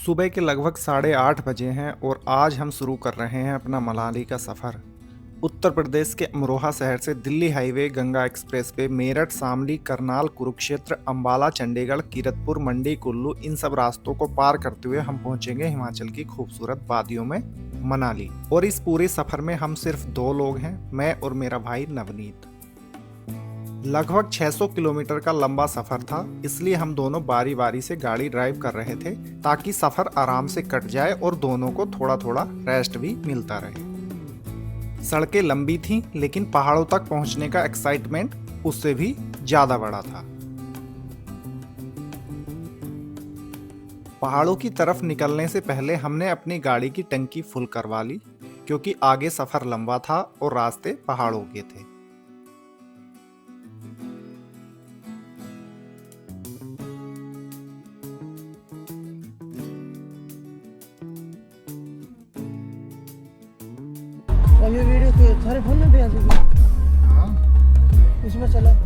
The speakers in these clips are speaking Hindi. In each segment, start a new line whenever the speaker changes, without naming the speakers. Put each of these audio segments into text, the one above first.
सुबह के लगभग 8:30 बजे हैं और आज हम शुरू कर रहे हैं अपना मनाली का सफ़र। उत्तर प्रदेश के अमरोहा शहर से Delhi highway, Ganga expressway, Meerut, Shamli, Karnal, Kurukshetra, Ambala, Chandigarh, Kiratpur, Mandi, Kullu, इन सब रास्तों को पार करते हुए हम पहुंचेंगे हिमाचल की खूबसूरत वादियों में मनाली। और इस पूरे सफ़र में हम सिर्फ 2 लोग हैं, मैं और मेरा भाई नवनीत। लगभग 600 किलोमीटर का लंबा सफर था, इसलिए हम दोनों बारी बारी से गाड़ी ड्राइव कर रहे थे ताकि सफर आराम से कट जाए और दोनों को थोड़ा थोड़ा रेस्ट भी मिलता रहे। सड़कें लंबी थीं, लेकिन पहाड़ों तक पहुंचने का एक्साइटमेंट उससे भी ज्यादा बड़ा था। पहाड़ों की तरफ निकलने से पहले हमने अपनी गाड़ी की टंकी फुल करवा ली, क्योंकि आगे सफर लंबा था और रास्ते पहाड़ों के थे।
अब ये वीडियो तो सारे फोन में भी आ जाएगी।
हाँ।
इसमें चला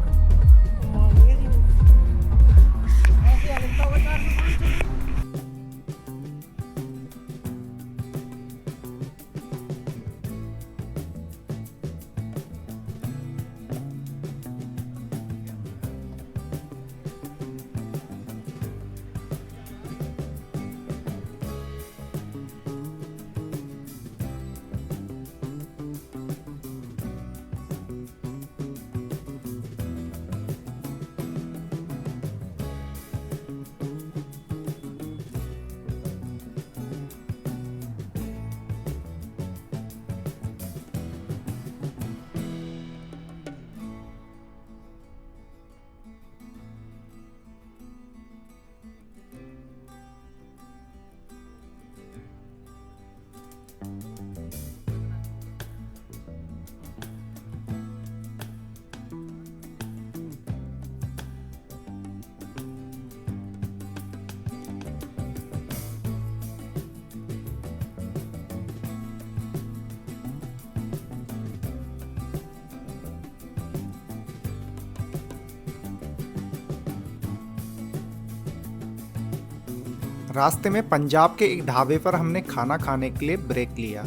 रास्ते में पंजाब के एक ढाबे पर हमने खाना खाने के लिए ब्रेक लिया।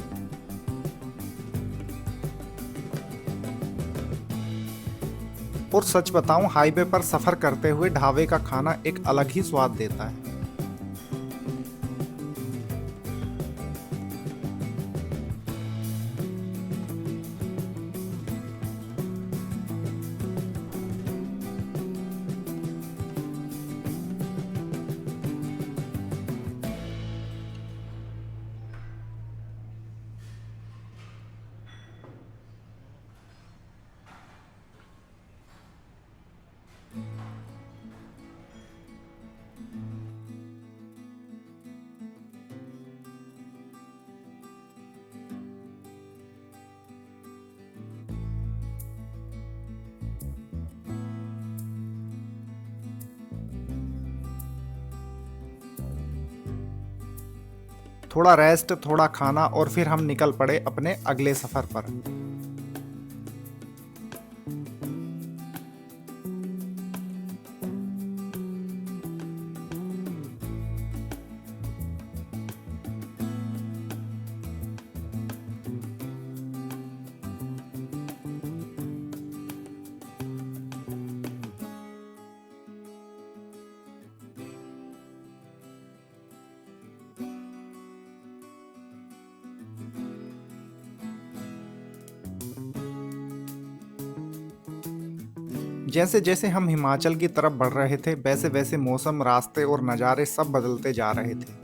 और सच बताऊं, हाईवे पर सफर करते हुए ढाबे का खाना एक अलग ही स्वाद देता है। थोड़ा रेस्ट, थोड़ा खाना और फिर हम निकल पड़े अपने अगले सफर पर। जैसे जैसे हम हिमाचल की तरफ बढ़ रहे थे, वैसे वैसे मौसम, रास्ते और नज़ारे सब बदलते जा रहे थे।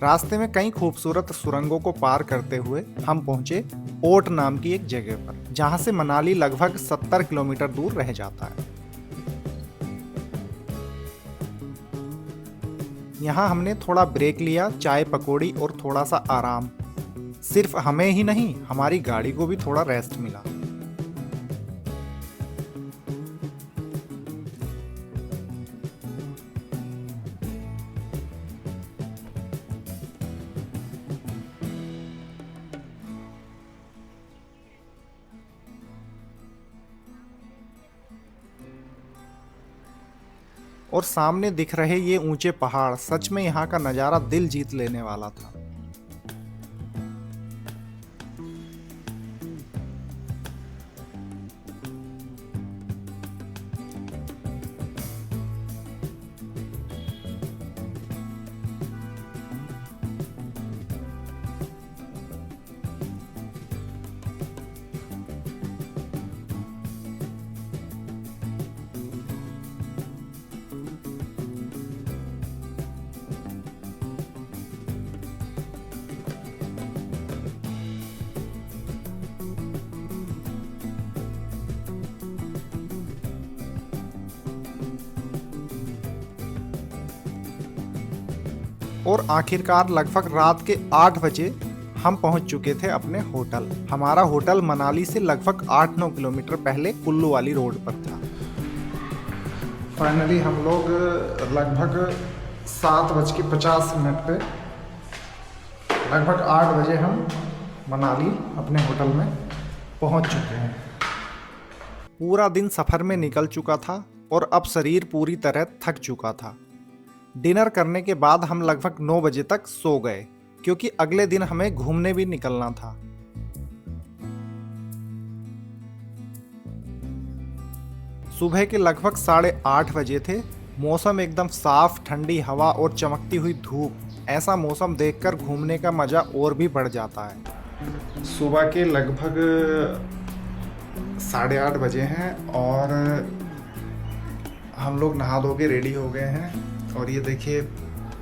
रास्ते में कई खूबसूरत सुरंगों को पार करते हुए हम पहुंचे ओट नाम की एक जगह पर, जहां से मनाली लगभग 70 किलोमीटर दूर रह जाता है। यहाँ हमने थोड़ा ब्रेक लिया, चाय पकौड़ी और थोड़ा सा आराम। सिर्फ हमें ही नहीं, हमारी गाड़ी को भी थोड़ा रेस्ट मिला। और सामने दिख रहे ये ऊंचे पहाड़ सच में यहाँ का नज़ारा दिल जीत लेने वाला था। और आखिरकार लगभग रात के 8 बजे हम पहुंच चुके थे अपने होटल। हमारा होटल मनाली से लगभग 8-9 किलोमीटर पहले कुल्लू वाली रोड पर था। फाइनली हम लोग लगभग 7:50 पे लगभग 8 बजे हम मनाली अपने होटल में पहुंच चुके हैं। पूरा दिन सफ़र में निकल चुका था और अब शरीर पूरी तरह थक चुका था। डिनर करने के बाद हम लगभग 9 बजे तक सो गए क्योंकि अगले दिन हमें घूमने भी निकलना था। सुबह के लगभग 8:30 बजे थे। मौसम एकदम साफ, ठंडी हवा और चमकती हुई धूप। ऐसा मौसम देखकर घूमने का मज़ा और भी बढ़ जाता है। सुबह के लगभग 8:30 बजे हैं और हम लोग नहा धो के रेडी हो गए हैं। और ये देखिए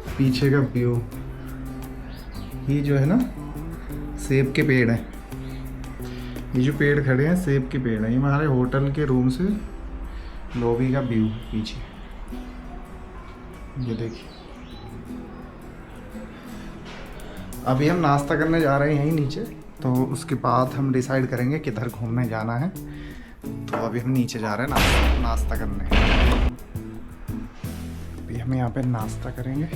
पीछे का व्यू, ये जो है ना सेब के पेड़ हैं। ये जो पेड़ खड़े हैं सेब के पेड़ हैं। ये हमारे होटल के रूम से लॉबी का व्यू पीछे, ये देखिए। अभी हम नाश्ता करने जा रहे हैं यहीं नीचे, तो उसके बाद हम डिसाइड करेंगे किधर घूमने जाना है। तो अभी हम नीचे जा रहे हैं नाश्ता करने। अभी हम यहाँ पे नाश्ता करेंगे।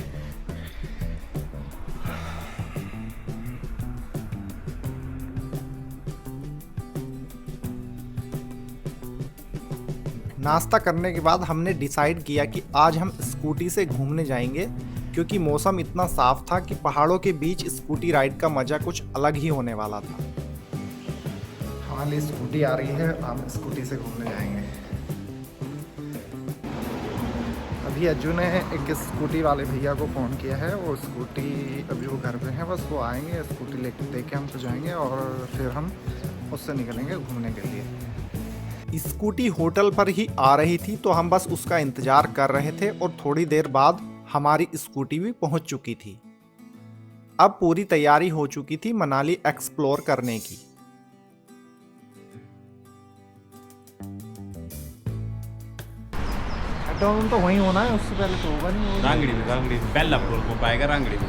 नाश्ता करने के बाद हमने डिसाइड किया कि आज हम स्कूटी से घूमने जाएंगे क्योंकि मौसम इतना साफ था कि पहाड़ों के बीच स्कूटी राइड का मज़ा कुछ अलग ही होने वाला था। हमारी स्कूटी आ रही है, हम स्कूटी से घूमने जाएंगे। अभी अज्जू ने एक स्कूटी वाले भैया को फ़ोन किया है। वो स्कूटी अभी वो घर पे हैं, बस वो आएंगे, स्कूटी लेके देके हमको जाएंगे और फिर हम उससे निकलेंगे घूमने के लिए। स्कूटी होटल पर ही आ रही थी तो हम बस उसका इंतज़ार कर रहे थे और थोड़ी देर बाद हमारी स्कूटी भी पहुंच चुकी थी। अब पूरी तैयारी हो चुकी थी मनाली एक्सप्लोर करने की।
डाउन तो वहीं होना है, उससे पहले तो होगा नहीं।
रांगड़ी में पहला पेट्रोल पंप आएगा रांगड़ी में।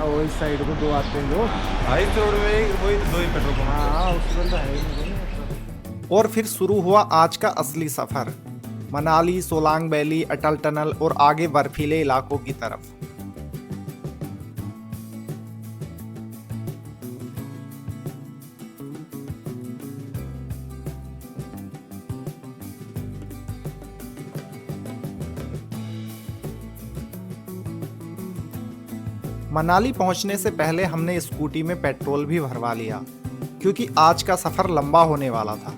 वही साइड को दो आते हैं जो
हाई रोड में वही दो ही पेट्रोल पंप।
हाँ उससे पहले तो है ही नहीं।
और फिर शुरू हुआ आज का असली सफ़र, मनाली, सोलांग वैली, अटल टनल और आगे बर्फीले इलाकों की तरफ। मनाली पहुंचने से पहले हमने स्कूटी में पेट्रोल भी भरवा लिया क्योंकि आज का सफ़र लंबा होने वाला था।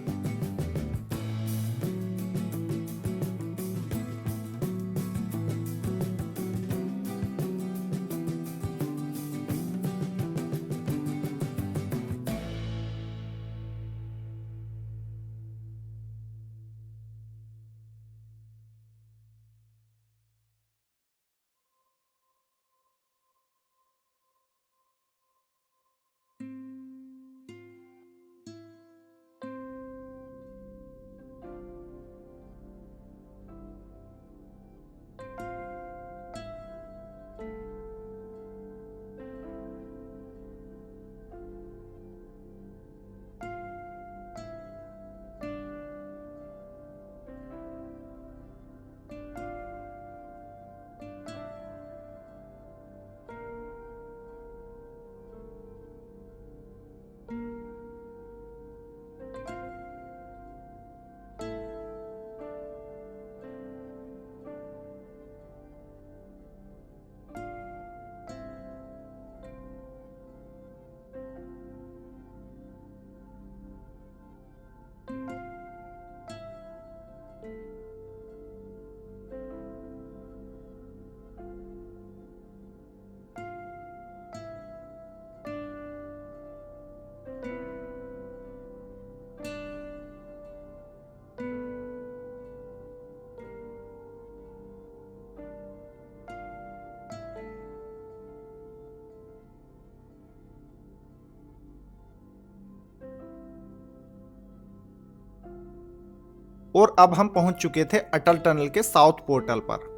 और अब हम पहुंच चुके थे अटल टनल के साउथ पोर्टल पर।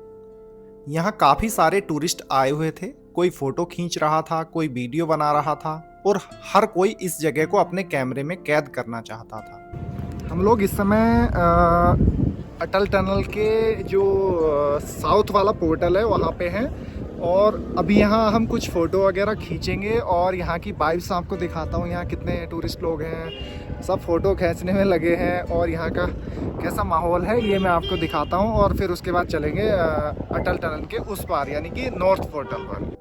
यहाँ काफी सारे टूरिस्ट आए हुए थे, कोई फोटो खींच रहा था, कोई वीडियो बना रहा था और हर कोई इस जगह को अपने कैमरे में कैद करना चाहता था। हम लोग इस समय अटल टनल के जो साउथ वाला पोर्टल है वहाँ पे हैं और अभी यहाँ हम कुछ फ़ोटो वगैरह खींचेंगे और यहाँ की वाइब्स आपको दिखाता हूँ। यहाँ कितने टूरिस्ट लोग हैं, सब फ़ोटो खींचने में लगे हैं और यहाँ का कैसा माहौल है ये मैं आपको दिखाता हूँ और फिर उसके बाद चलेंगे अटल टनल के उस पार यानी कि नॉर्थ पोर्टल पर।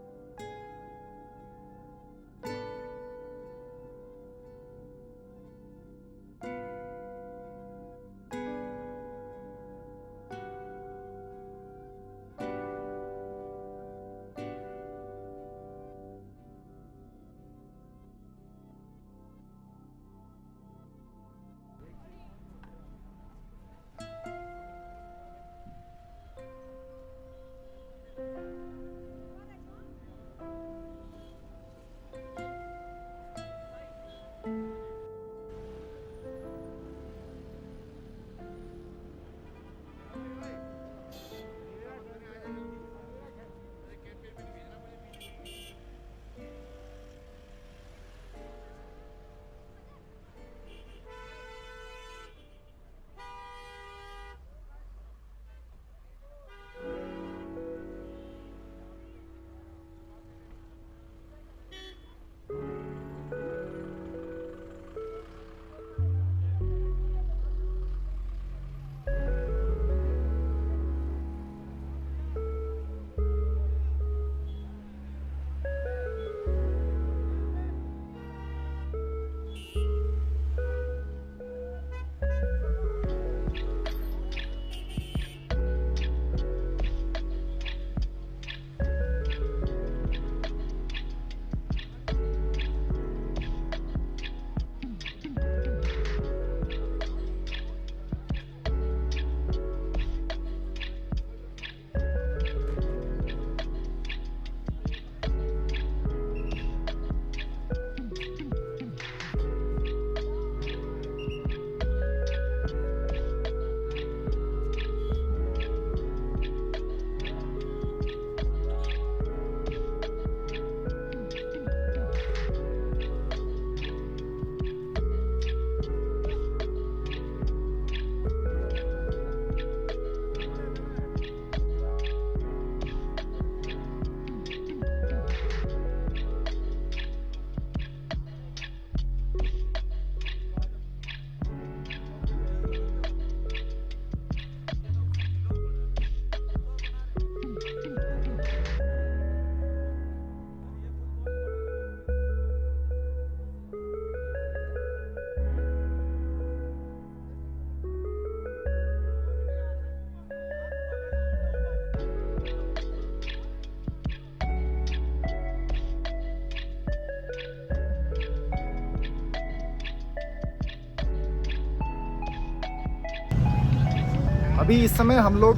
अभी इस समय हम लोग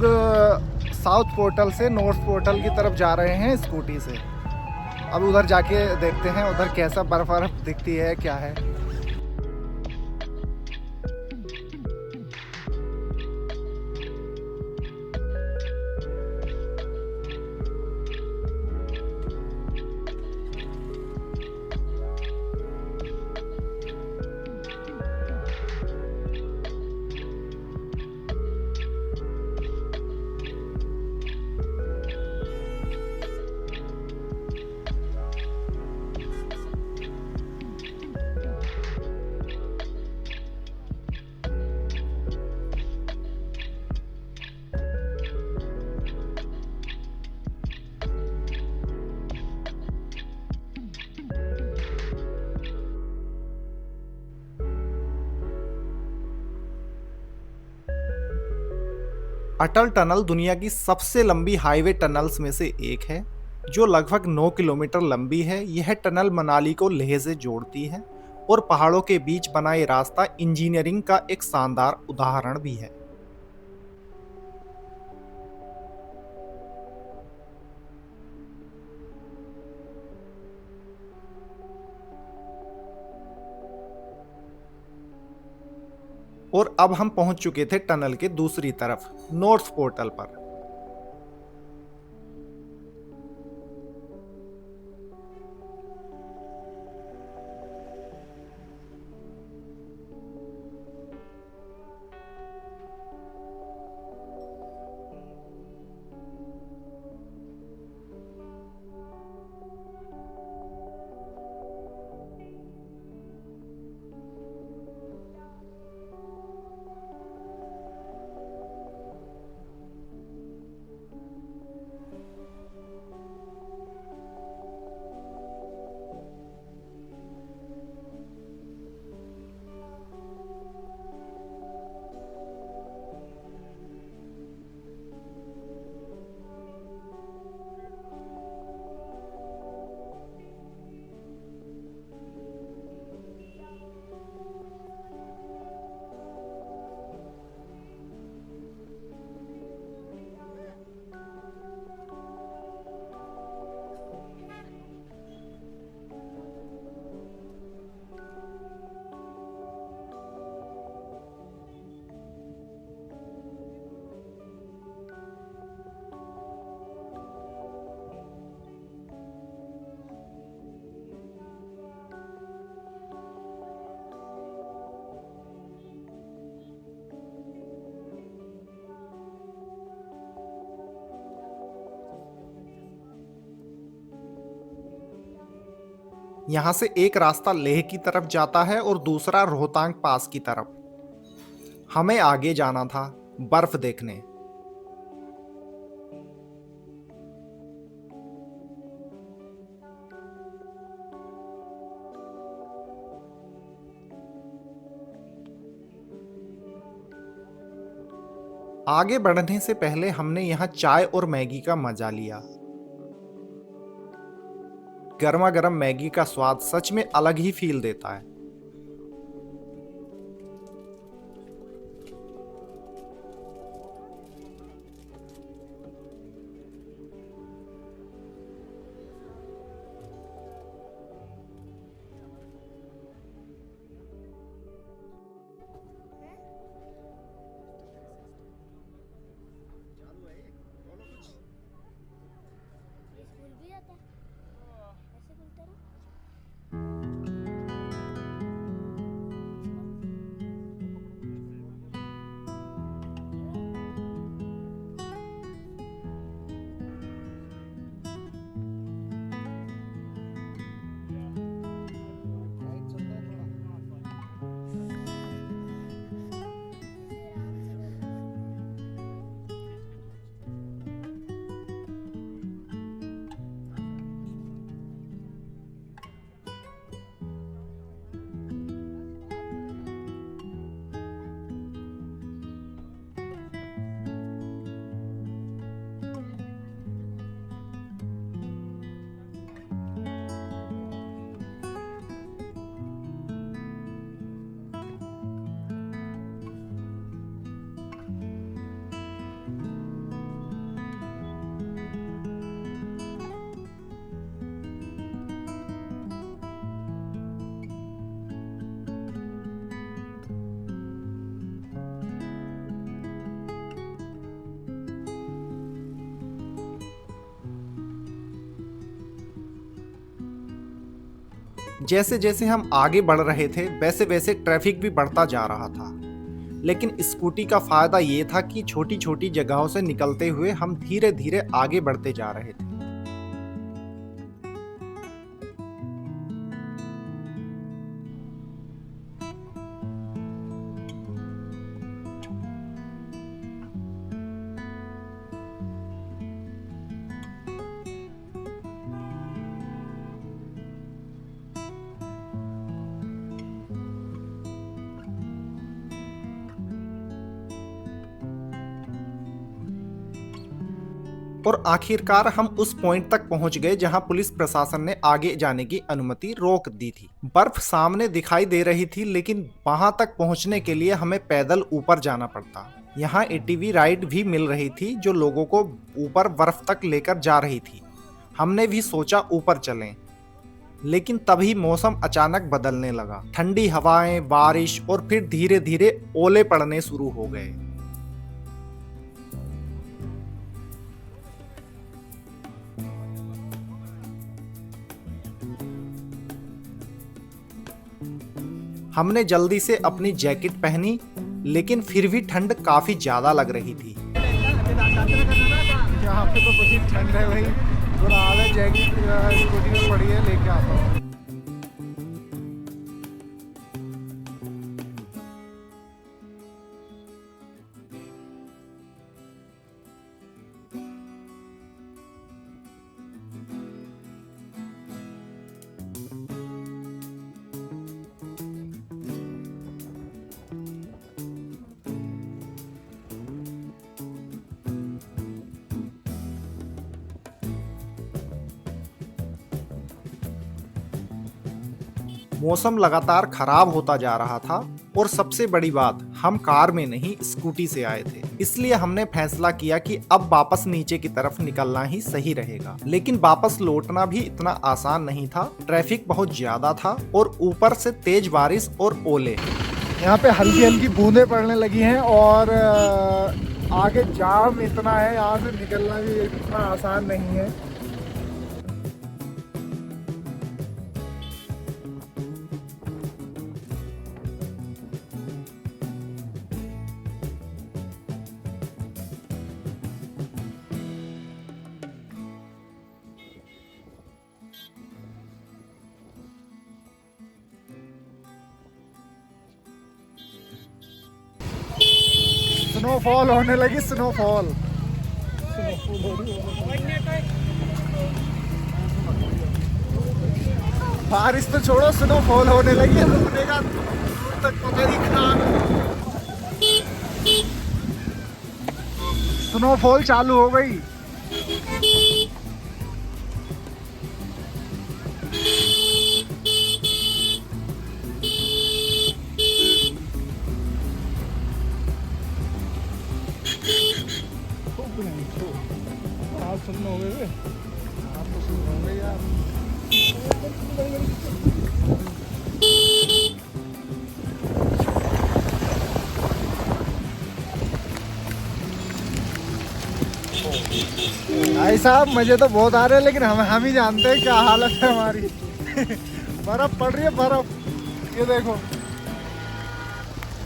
साउथ पोर्टल से नॉर्थ पोर्टल की तरफ जा रहे हैं स्कूटी से। अब उधर जाके देखते हैं उधर कैसा बर्फ दिखती है क्या है। अटल टनल दुनिया की सबसे लंबी हाईवे टनल्स में से एक है, जो लगभग 9 किलोमीटर लंबी है। यह टनल मनाली को लेह से जोड़ती है और पहाड़ों के बीच बना ये रास्ता इंजीनियरिंग का एक शानदार उदाहरण भी है। और अब हम पहुंच चुके थे टनल के दूसरी तरफ, नॉर्थ पोर्टल पर। यहाँ से एक रास्ता लेह की तरफ जाता है और दूसरा रोहतांग पास की तरफ। हमें आगे जाना था बर्फ देखने। आगे बढ़ने से पहले हमने यहाँ चाय और मैगी का मजा लिया। गर्मा गर्म मैगी का स्वाद सच में अलग ही फील देता है।
स्कूल भी जाता है ऐसे बोलते रहो।
जैसे जैसे हम आगे बढ़ रहे थे वैसे वैसे ट्रैफिक भी बढ़ता जा रहा था। लेकिन स्कूटी का फायदा ये था कि छोटी छोटी जगहों से निकलते हुए हम धीरे धीरे आगे बढ़ते जा रहे थे। और आखिरकार हम उस पॉइंट तक पहुंच गए जहां पुलिस प्रशासन ने आगे जाने की अनुमति रोक दी थी। बर्फ सामने दिखाई दे रही थी, लेकिन वहां तक पहुंचने के लिए हमें पैदल ऊपर जाना पड़ता। यहाँ एटीवी राइड भी मिल रही थी जो लोगों को ऊपर बर्फ तक लेकर जा रही थी। हमने भी सोचा ऊपर चलें। लेकिन तभी मौसम अचानक बदलने लगा। ठंडी हवाएं, बारिश और फिर धीरे धीरे ओले पड़ने शुरू हो गए। हमने जल्दी से अपनी जैकेट पहनी, लेकिन फिर भी ठंड काफी ज्यादा लग रही थी।
यहाँ पे तो बड़ी ठंड है भाई, थोड़ा आधा जैकेट स्कूटी में पड़ी है, लेके आता हूँ।
मौसम लगातार खराब होता जा रहा था और सबसे बड़ी बात, हम कार में नहीं स्कूटी से आए थे। इसलिए हमने फैसला किया कि अब वापस नीचे की तरफ निकलना ही सही रहेगा। लेकिन वापस लौटना भी इतना आसान नहीं था। ट्रैफिक बहुत ज्यादा था और ऊपर से तेज बारिश और ओले।
यहाँ पे हल्की हल्की बूंदें पड़ने लगी हैं और आगे जाम इतना है, यहाँ से निकलना भी इतना आसान नहीं है। स्नोफॉल होने लगी, स्नोफॉल। बारिश तो छोड़ो, स्नोफॉल होने लगी, रुकने का तक पता नहीं कहाँ। स्नोफॉल चालू हो गई। आप सुन हो गए, आप तो सुन होंगे यार। भाई साहब मजे तो बहुत आ रहे हैं, लेकिन हम ही जानते हैं क्या हालत है हमारी। बर्फ पड़ रही है, बर्फ, ये देखो।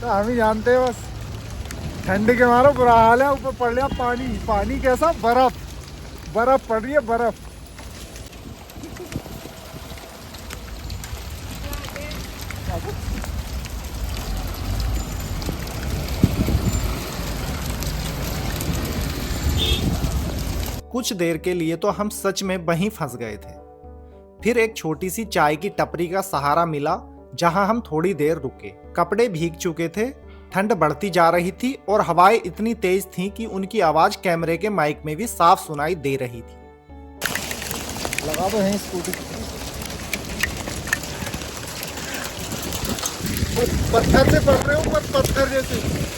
तो हम ही जानते हैं बस, ठंडी के मारो बुरा हाल है। ऊपर पड़ रहा पानी, पानी कैसा, बर्फ, बर्फ पड़ रही है, बर्फ।
कुछ देर के लिए तो हम सच में वहीं फंस गए थे। फिर एक छोटी सी चाय की टपरी का सहारा मिला, जहां हम थोड़ी देर रुके। कपड़े भीग चुके थे, ठंड बढ़ती जा रही थी और हवाएं इतनी तेज थीं कि उनकी आवाज कैमरे के माइक में भी साफ सुनाई दे रही थी।
लगा दो यहीं स्कूटी। पत्थर से पड़ रहे हो, ऊपर पत्थर जैसे।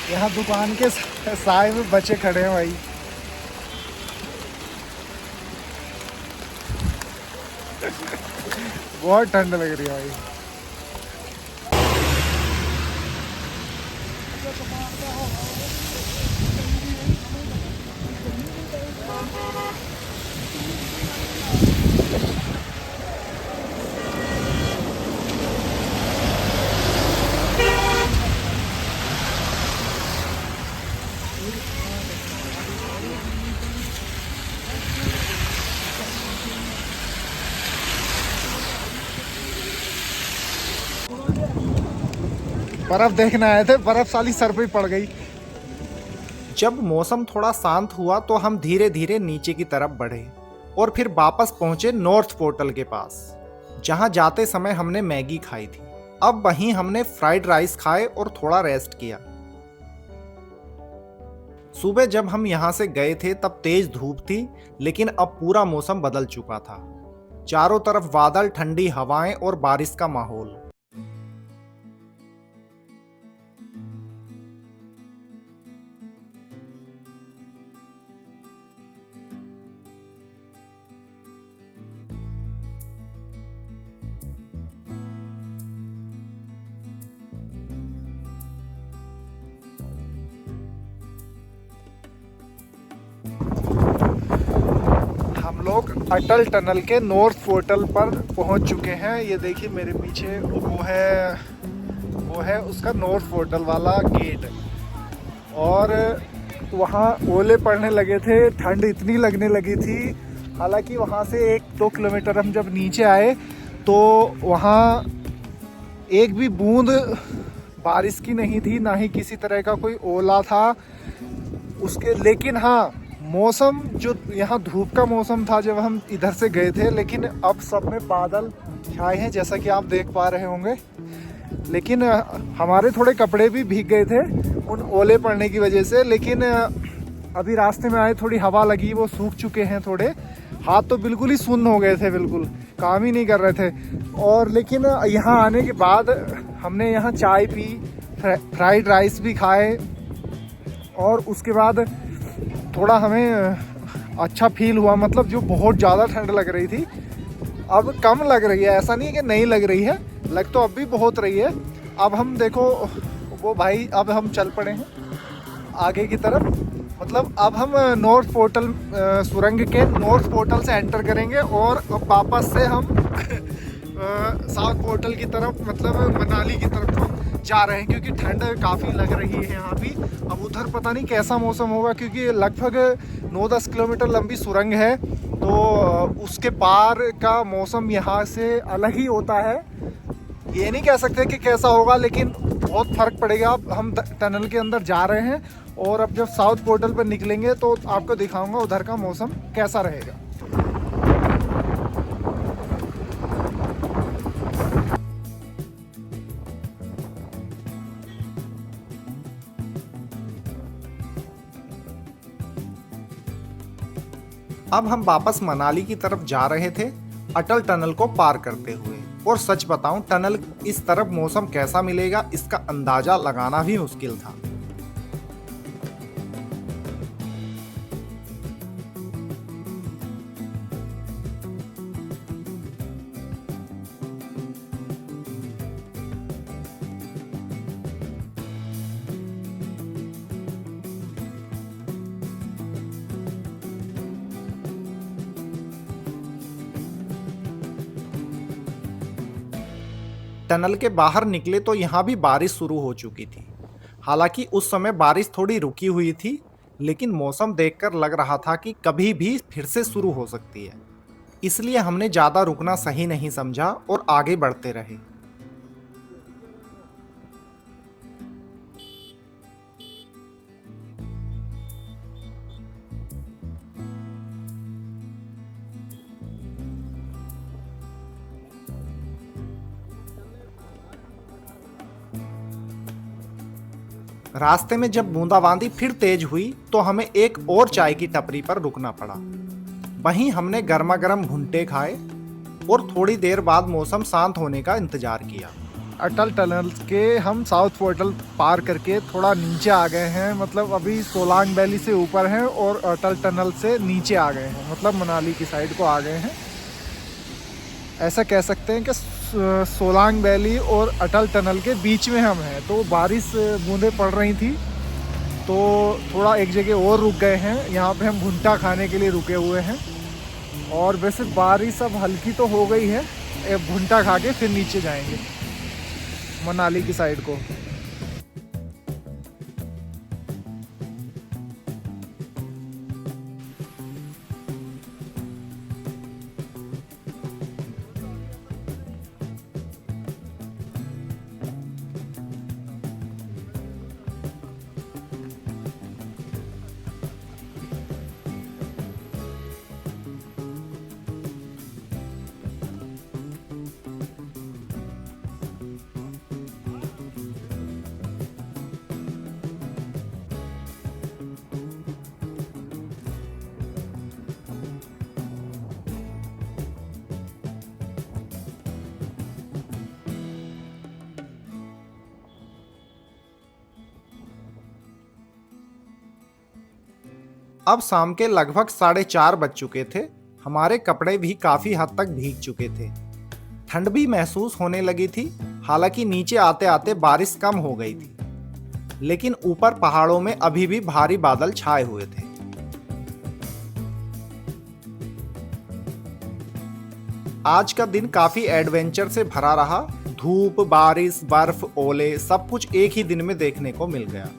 यहाँ दुकान के साए में बच्चे खड़े हैं भाई। बहुत ठंड लग रही है भाई। बर्फ देखने आए थे, बर्फ साली सर पे ही पड़ गई।
जब मौसम थोड़ा शांत हुआ तो हम धीरे धीरे नीचे की तरफ बढ़े और फिर वापस पहुंचे नॉर्थ पोर्टल के पास, जहां जाते समय हमने मैगी खाई थी। अब वहीं हमने फ्राइड राइस खाए और थोड़ा रेस्ट किया। सुबह जब हम यहां से गए थे तब तेज धूप थी, लेकिन अब पूरा मौसम बदल चुका था। चारों तरफ बादल, ठंडी हवाएं और बारिश का माहौल।
हम लोग अटल टनल के नॉर्थ पोर्टल पर पहुंच चुके हैं। ये देखिए मेरे पीछे वो है उसका नॉर्थ पोर्टल वाला गेट। और वहाँ ओले पड़ने लगे थे, ठंड इतनी लगने लगी थी। हालांकि वहाँ से 1-2 किलोमीटर हम जब नीचे आए तो वहाँ एक भी बूंद बारिश की नहीं थी, ना ही किसी तरह का कोई ओला था उसके। लेकिन हाँ, मौसम जो यहाँ धूप का मौसम था जब हम इधर से गए थे, लेकिन अब सब में बादल छाए हैं जैसा कि आप देख पा रहे होंगे। लेकिन हमारे थोड़े कपड़े भी भीग गए थे उन ओले पड़ने की वजह से। लेकिन अभी रास्ते में आए, थोड़ी हवा लगी, वो सूख चुके हैं थोड़े। हाथ तो बिल्कुल ही सुन्न हो गए थे, बिल्कुल काम ही नहीं कर रहे थे। और लेकिन यहाँ आने के बाद हमने यहाँ चाय पी, फ्राइड राइस भी खाए और उसके बाद थोड़ा हमें अच्छा फील हुआ। मतलब जो बहुत ज़्यादा ठंड लग रही थी अब कम लग रही है। ऐसा नहीं है कि नहीं लग रही है, लग तो अब भी बहुत रही है। अब हम देखो वो भाई, अब हम चल पड़े हैं आगे की तरफ। मतलब अब हम नॉर्थ पोर्टल सुरंग के नॉर्थ पोर्टल से एंटर करेंगे और अब वापस से हम साउथ पोर्टल की तरफ, मतलब मनाली की तरफ जा रहे हैं, क्योंकि ठंड काफ़ी लग रही है यहाँ भी। अब उधर पता नहीं कैसा मौसम होगा, क्योंकि लगभग 9-10 किलोमीटर लंबी सुरंग है, तो उसके पार का मौसम यहाँ से अलग ही होता है। ये नहीं कह सकते कि कैसा होगा, लेकिन बहुत फ़र्क पड़ेगा। अब हम टनल के अंदर जा रहे हैं और अब जब साउथ पोर्टल पर निकलेंगे तो आपको दिखाऊंगा उधर का मौसम कैसा रहेगा।
अब हम वापस मनाली की तरफ जा रहे थे, अटल टनल को पार करते हुए। और सच बताऊं, टनल इस तरफ मौसम कैसा मिलेगा इसका अंदाजा लगाना भी मुश्किल था। टनल के बाहर निकले तो यहाँ भी बारिश शुरू हो चुकी थी। हालांकि उस समय बारिश थोड़ी रुकी हुई थी, लेकिन मौसम देखकर लग रहा था कि कभी भी फिर से शुरू हो सकती है। इसलिए हमने ज़्यादा रुकना सही नहीं समझा और आगे बढ़ते रहे। रास्ते में जब बूंदाबांदी फिर तेज हुई तो हमें एक और चाय की टपरी पर रुकना पड़ा। वहीं हमने गर्मा गर्म भुट्टे खाए और थोड़ी देर बाद मौसम शांत होने का इंतजार किया।
अटल टनल के हम साउथ पोर्टल पार करके थोड़ा नीचे आ गए हैं। मतलब अभी सोलांग वैली से ऊपर हैं और अटल टनल से नीचे आ गए हैं, मतलब मनाली की साइड को आ गए हैं। ऐसा कह सकते हैं कि सोलांग वैली और अटल टनल के बीच में हम हैं। तो बारिश बूंदें पड़ रही थी तो थोड़ा एक जगह और रुक गए हैं। यहाँ पे हम भुट्टा खाने के लिए रुके हुए हैं। और वैसे बारिश अब हल्की तो हो गई है, भुट्टा खा के फिर नीचे जाएंगे मनाली की साइड को।
अब शाम के लगभग 4:30 बज चुके थे। हमारे कपड़े भी काफी हद तक भीग चुके थे। ठंड भी महसूस होने लगी थी। हालांकि नीचे आते आते बारिश कम हो गई थी, लेकिन ऊपर पहाड़ों में अभी भी भारी बादल छाए हुए थे। आज का दिन काफी एडवेंचर से भरा रहा। धूप, बारिश, बर्फ, ओले सब कुछ एक ही दिन में देखने को मिल गया।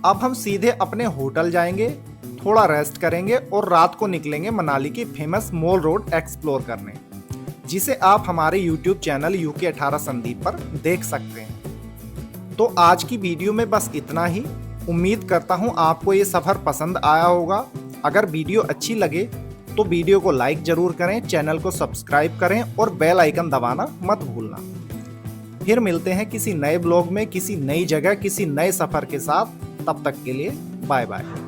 अब हम सीधे अपने होटल जाएंगे, थोड़ा रेस्ट करेंगे और रात को निकलेंगे मनाली की फेमस मॉल रोड एक्सप्लोर करने, जिसे आप हमारे यूट्यूब चैनल UK18 संदीप पर देख सकते हैं। तो आज की वीडियो में बस इतना ही। उम्मीद करता हूँ आपको ये सफ़र पसंद आया होगा। अगर वीडियो अच्छी लगे तो वीडियो को लाइक जरूर करें, चैनल को सब्सक्राइब करें और बेल आइकन दबाना मत भूलना। फिर मिलते हैं किसी नए ब्लॉग में, किसी नई जगह, किसी नए सफ़र के साथ। तब तक के लिए बाय बाय।